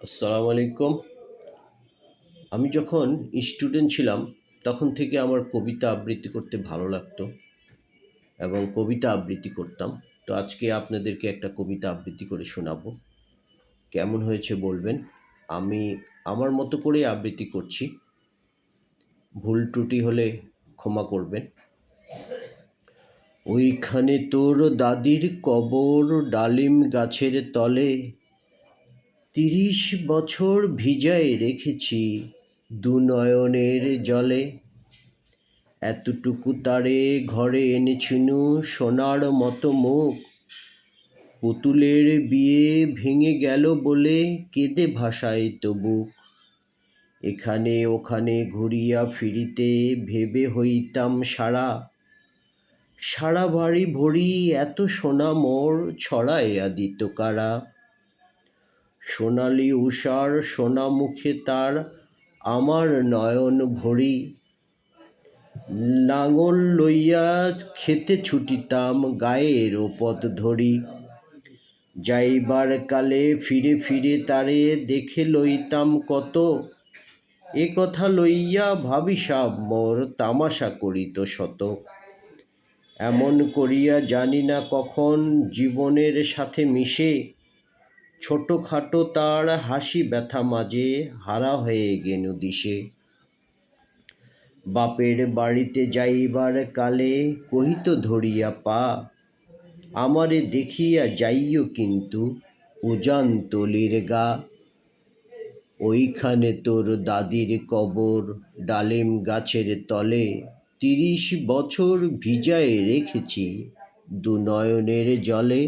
আসসালামু আলাইকুম। আমি যখন স্টুডেন্ট ছিলাম তখন থেকে আমার কবিতা আবৃত্তি করতে ভালো লাগতো এবং কবিতা আবৃত্তি করতাম। তো আজকে আপনাদেরকে একটা কবিতা আবৃত্তি করে শোনাবো। কেমন হয়েছে বলবেন। আমি আমার মতো করেই আবৃত্তি করছি। ভুল ত্রুটি হলে ক্ষমা করবেন। ওইখানে তোর দাদির কবর ডালিম গাছের তলে, ৩০ বছর ভিজায় রেখেছি দু নয়নের জলে। এতটুকু তারে ঘরে এনেছিনু সোনার মতো মুখ, পুতুলের বিয়ে ভেঙে গেল বলে কেঁদে ভাসায় তবু। এখানে ওখানে ঘুরিয়া ফিরিতে ভেবে হইতাম সারা, সারা বাড়ি ভরি এত সোনা মোর ছড়াইয়া দিত কারা। সোনালি উষার সোনা মুখে তার আমার নয়ন ভরি, লাঙল লইয়া খেতে ছুটিতাম গায়ের ওপদ ধরি। যাইবার কালে ফিরে ফিরে তারে দেখে লইতাম কত, এ কথা লইয়া ভাবিসাব মোর তামাশা করিত শত। এমন করিয়া জানি না কখন জীবনের সাথে মিশে, ছোটখাটো তার হাসি ব্যথা মাঝে হারা হয়ে গেনু দিশে। বাপের বাড়িতে যাইবার কালে কহিত ধরিয়া পা, আমারে দেখিয়া যাইও কিন্তু উজান তলির গা। ওইখানে তোর দাদির কবর ডালিম গাছের তলে, ৩০ বছর ভিজায় রেখেছি দু নয়নের জলে।